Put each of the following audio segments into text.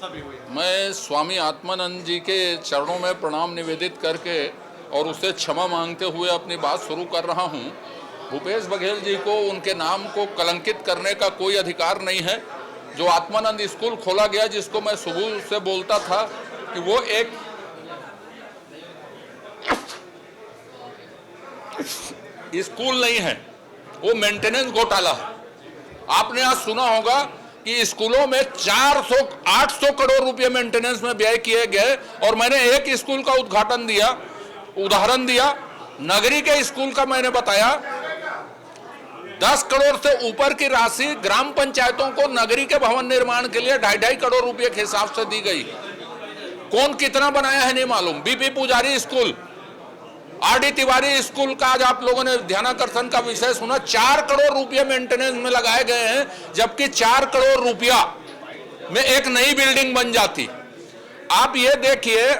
व्यवस्था भी हुई है। मैं स्वामी आत्मानंद जी के चरणों में प्रणाम निवेदित करके और उससे क्षमा मांगते हुए अपनी बात शुरू कर रहा हूं। भूपेश बघेल जी को उनके नाम को कलंकित करने का कोई अधिकार नहीं है। जो आत्मानंद स्कूल खोला गया, जिसको मैं सुबह से बोलता था कि वो एक स्कूल नहीं है, वो मेंटेनेंस घोटाला है। आपने आज सुना होगा कि स्कूलों में 800 करोड़ रुपए मेंटेनेंस में व्यय किए गए, और मैंने एक स्कूल का उदाहरण दिया, नगरी के स्कूल का मैंने बताया। 10 करोड़ से ऊपर की राशि ग्राम पंचायतों को नगरी के भवन निर्माण के लिए 2.5 करोड़ रुपए के हिसाब से दी गई। कौन कितना बनाया है नहीं मालूम। बीपी पुजारी स्कूल, आरडी तिवारी स्कूल का आज आप लोगों ने ध्यानाकर्षण का विषय सुना। 4 करोड़ रुपया मेंटेनेंस में लगाए गए हैं, जबकि 4 करोड़ रुपया में एक नई बिल्डिंग बन जाती। आप ये देखिए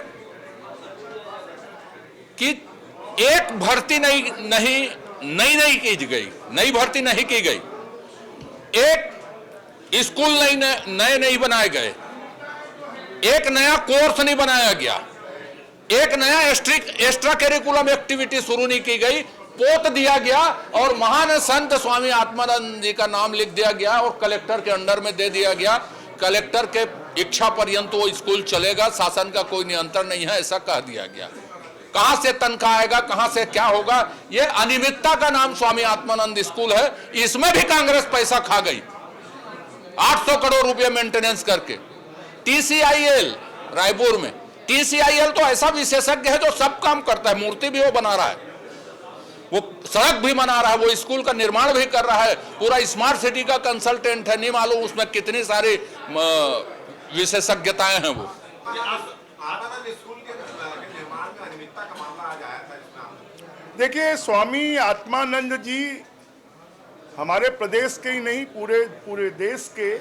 कि एक भर्ती नई भर्ती नहीं की गई, एक स्कूल नए बनाए गए, एक नया कोर्स नहीं बनाया गया, एक नया एक्स्ट्रा करिकुलम एक्टिविटी शुरू नहीं की गई। पोत दिया गया और महान संत स्वामी आत्मानंद जी का नाम लिख दिया गया और कलेक्टर के अंडर में दे दिया गया। कलेक्टर के इच्छा पर्यंत वो स्कूल चलेगा, शासन का कोई नियंत्रण नहीं है, ऐसा कह दिया गया। कहां से तनख्वाह आएगा, कहां से क्या होगा, ये अनियमितता का नाम स्वामी आत्मानंद स्कूल है। इसमें भी कांग्रेस पैसा खा गई, 800 करोड़ रुपए मेंटेनेंस करके। TCIL रायपुर में, TCIL तो ऐसा विशेषज्ञ है जो सब काम करता है। मूर्ति भी वो बना रहा है, वो सड़क भी बना रहा है, वो स्कूल का निर्माण भी कर रहा है, पूरा स्मार्ट सिटी का कंसल्टेंट है। नहीं मालूम उसमें कितनी सारी विशेषज्ञताएं हैं वो। देखिए, स्वामी आत्मानंद जी हमारे प्रदेश के ही नहीं, पूरे देश के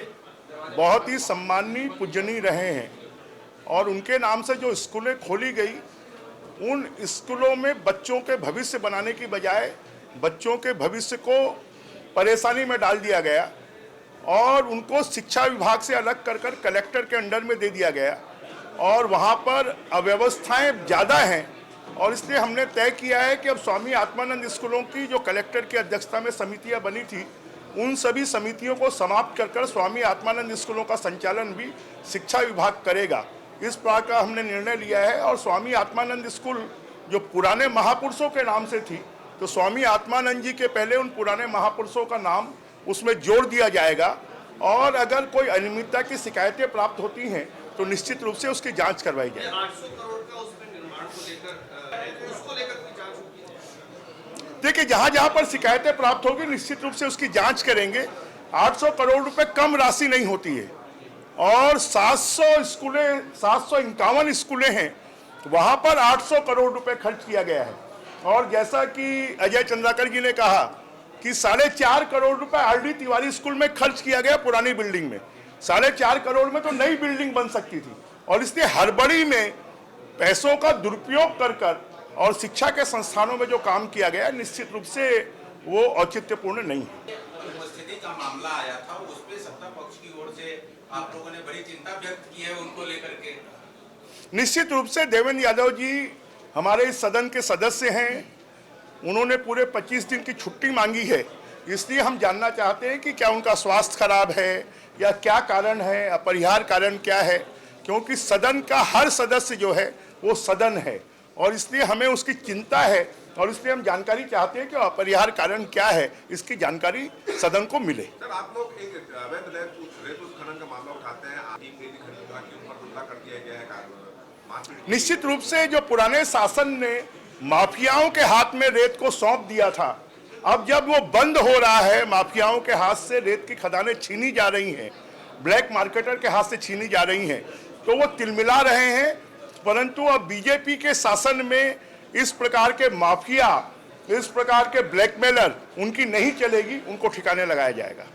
बहुत ही सम्माननीय पूजनीय रहे हैं। और उनके नाम से जो स्कूलें खोली गई, उन स्कूलों में बच्चों के भविष्य बनाने की बजाय बच्चों के भविष्य को परेशानी में डाल दिया गया और उनको शिक्षा विभाग से अलग कर कलेक्टर के अंडर में दे दिया गया। और वहाँ पर अव्यवस्थाएं ज़्यादा हैं, और इसलिए हमने तय किया है कि अब स्वामी आत्मानंद स्कूलों की जो कलेक्टर की अध्यक्षता में समितियाँ बनी थी, उन सभी समितियों को समाप्त कर स्वामी आत्मानंद स्कूलों का संचालन भी शिक्षा विभाग करेगा। इस प्रकार का हमने निर्णय लिया है। और स्वामी आत्मानंद स्कूल जो पुराने महापुरुषों के नाम से थी, तो स्वामी आत्मानंद जी के पहले उन पुराने महापुरुषों का नाम उसमें जोड़ दिया जाएगा। और अगर कोई अनियमितता की शिकायतें प्राप्त होती हैं तो निश्चित रूप से उसकी जांच करवाई जाएगी। 800 करोड़ का उसमें निर्माण को लेकर देखिए, जहां पर शिकायतें प्राप्त होगी निश्चित रूप से उसकी जांच करेंगे। 800 करोड़ रुपए कम राशि नहीं होती है, और 751 स्कूलें हैं, वहां पर 800 करोड़ रुपए खर्च किया गया है। और जैसा कि अजय चंद्राकर जी ने कहा कि 4.5 करोड़ रुपए आरडी तिवारी स्कूल में खर्च किया गया, पुरानी बिल्डिंग में। 4.5 करोड़ में तो नई बिल्डिंग बन सकती थी, और इसलिए हड़बड़ी में पैसों का दुरुपयोग कर और शिक्षा के संस्थानों में जो काम किया गया, निश्चित रूप से वो औचित्यपूर्ण नहीं है। उपस्थिति का मामला आया था, उस पे सत्ता पक्ष की ओर से आप लोगों ने बड़ी चिंता व्यक्त की है उनको लेकर के। निश्चित रूप से देवेंद्र यादव जी हमारे इस सदन के सदस्य हैं, उन्होंने पूरे 25 दिन की छुट्टी मांगी है। इसलिए हम जानना चाहते हैं कि क्या उनका स्वास्थ्य खराब है या क्या कारण है, अपरिहार्य कारण क्या है, क्योंकि सदन का हर सदस्य जो है वो सदन है, और इसलिए हमें उसकी चिंता है। और इसलिए हम जानकारी चाहते हैं कि अपरिहार्य कारण क्या है, इसकी जानकारी सदन को मिले। सर, आप लोग एक अवैध रेत उत्खनन का मामला उठाते हैं, के ऊपर हमला कर दिया गया है। निश्चित रूप से जो पुराने शासन ने माफियाओं के हाथ में रेत को सौंप दिया था, अब जब वो बंद हो रहा है, माफियाओं के हाथ से रेत की खदानें छीनी जा रही हैं, ब्लैक मार्केटर के हाथ से छीनी जा रही हैं, तो वो तिलमिला रहे हैं। परंतु अब बीजेपी के शासन में इस प्रकार के माफिया, इस प्रकार के ब्लैकमेलर उनकी नहीं चलेगी, उनको ठिकाने लगाया जाएगा।